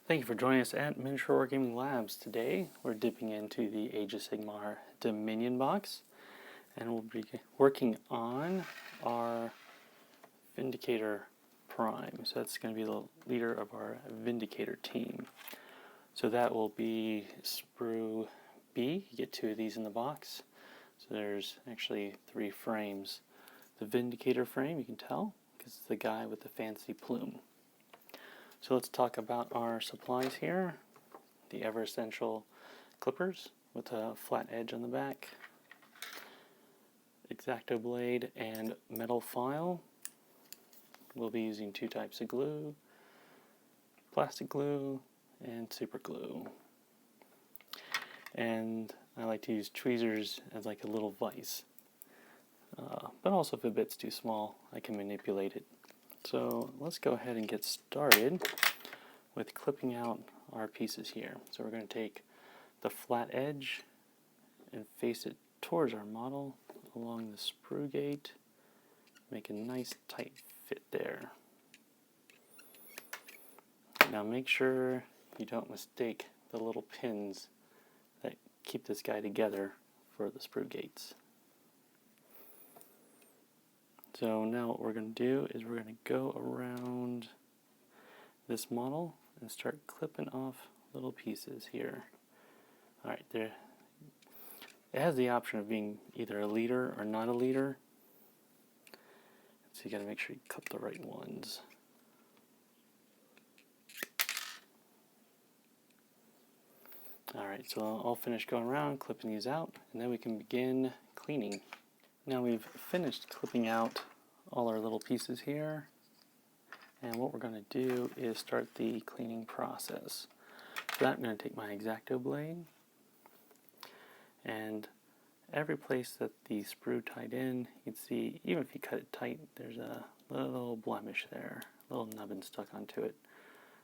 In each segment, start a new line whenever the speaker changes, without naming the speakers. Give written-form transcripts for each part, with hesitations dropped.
Thank you for joining us at Miniature Wargaming Labs. Today we're dipping into the Age of Sigmar Dominion box, and we'll be working on our Vindicator Prime. So that's going to be the leader of our Vindicator team. So that will be Sprue B. You get two of these in the box. So there's actually 3 frames. The Vindicator frame, you can tell, because it's the guy with the fancy plume. So let's talk about our supplies here. The ever essential clippers with a flat edge on the back, X-Acto blade, and metal file. We'll be using 2 types of glue, plastic glue and super glue. And I like to use tweezers as like a little vise. But also if a bit's too small, I can manipulate it. So let's go ahead and get started with clipping out our pieces here. So we're going to take the flat edge and face it towards our model along the sprue gate. Make a nice tight fit there. Now make sure you don't mistake the little pins that keep this guy together for the sprue gates. So now what we're going to do is we're going to go around this model and start clipping off little pieces here. Alright, there. It has the option of being either a leader or not a leader. So you got to make sure you clip the right ones. Alright, so I'll finish going around, clipping these out, and then we can begin cleaning. Now we've finished clipping out all our little pieces here, and what we're going to do is start the cleaning process. For that I'm going to take my X-Acto blade, and every place that the sprue tied in, you can see, even if you cut it tight, there's a little blemish there, a little nubbin stuck onto it.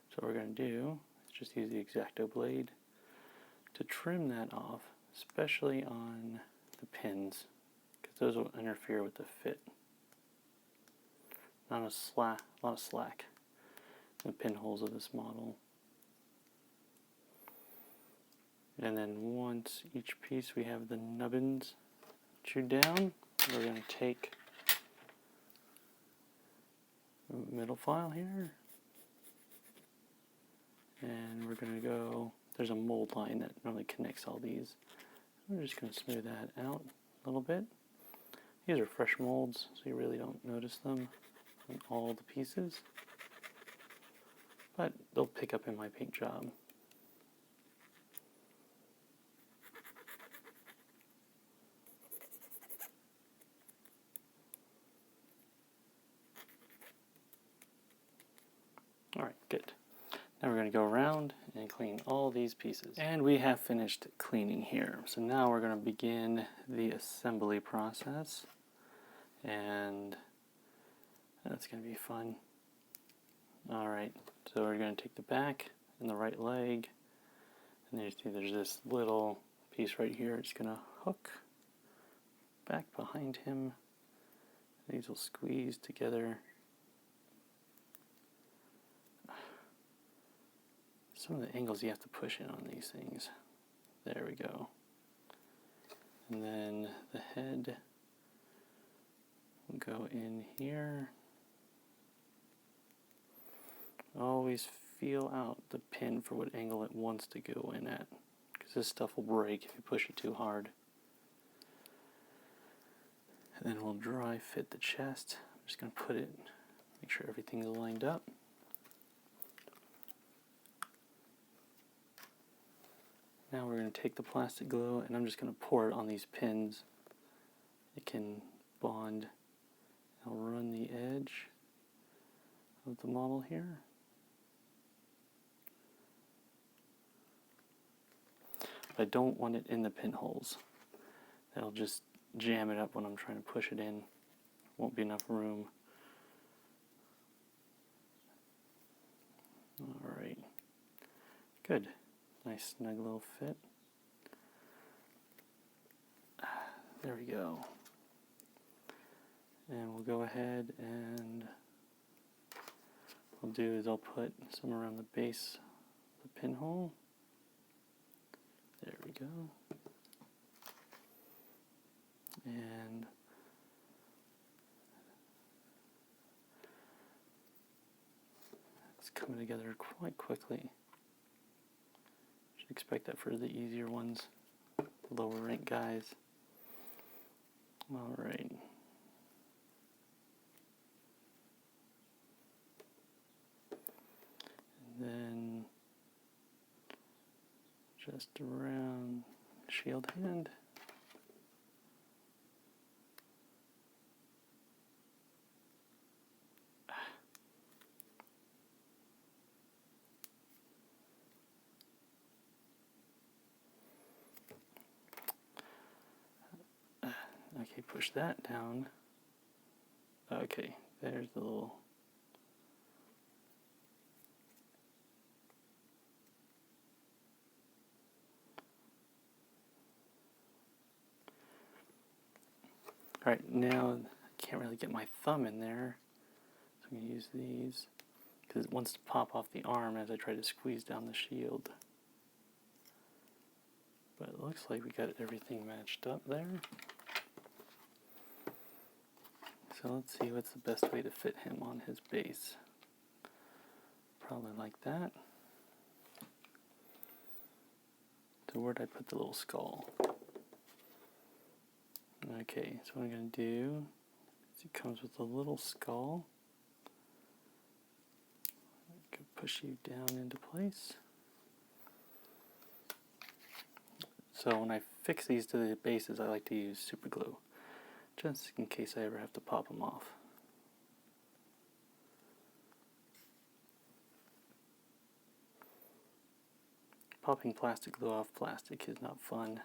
So what we're going to do is just use the X-Acto blade to trim that off, especially on the pins, because those will interfere with the fit. Not a lot of slack in the pinholes of this model. And then once each piece we have the nubbins chewed down, we're going to take the middle file here, and we're going to go, there's a mold line that normally connects all these. We're just going to smooth that out a little bit. These are fresh molds, so you really don't notice them on all the pieces, but they'll pick up in my paint job. Alright, good. Now we're going to go around and clean all these pieces. And we have finished cleaning here. So now we're going to begin the assembly process. And that's going to be fun. Alright, so we're going to take the back and the right leg. And there you see there's this little piece right here. It's going to hook back behind him. These will squeeze together. Some of the angles you have to push in on these things. There we go. And then the head will go in here. Always feel out the pin for what angle it wants to go in at, because this stuff will break if you push it too hard. And then we'll dry fit the chest. I'm just going to put it, make sure everything's lined up. Now we're going to take the plastic glue and I'm just going to pour it on these pins. It can bond. I'll run the edge of the model here. But I don't want it in the pinholes. That'll just jam it up when I'm trying to push it in. Won't be enough room. Alright. Good. Nice snug little fit. There we go. And we'll go ahead and what I'll do is I'll put some around the base the pinhole. There we go. And it's coming together quite quickly. Should expect that for the easier ones, lower rank guys. All right. And then just around shield hand. Okay, push that down. Okay, there's the little... Alright, now I can't really get my thumb in there, so I'm going to use these, because it wants to pop off the arm as I try to squeeze down the shield. But it looks like we got everything matched up there. So let's see what's the best way to fit him on his base. Probably like that. So where'd I put the little skull? Okay, so what I'm going to do is it comes with a little skull. I can push you down into place. So when I fix these to the bases, I like to use super glue, just in case I ever have to pop them off. Popping plastic glue off plastic is not fun.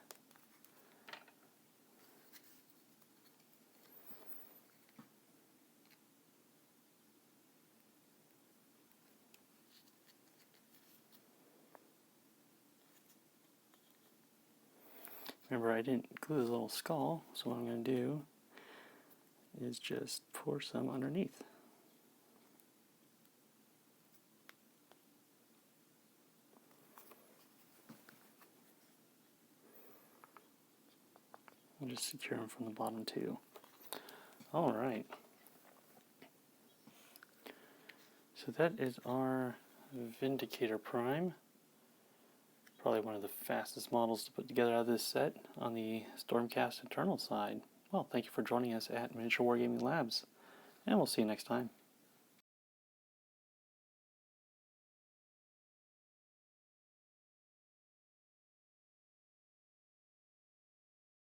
Remember, I didn't glue his little skull, so what I'm going to do is just pour some underneath. I'll just secure him from the bottom too. Alright. So that is our Vindicator Prime. Probably one of the fastest models to put together out of this set on the Stormcast internal side. Well, thank you for joining us at Miniature Wargaming Labs, and we'll see you next time.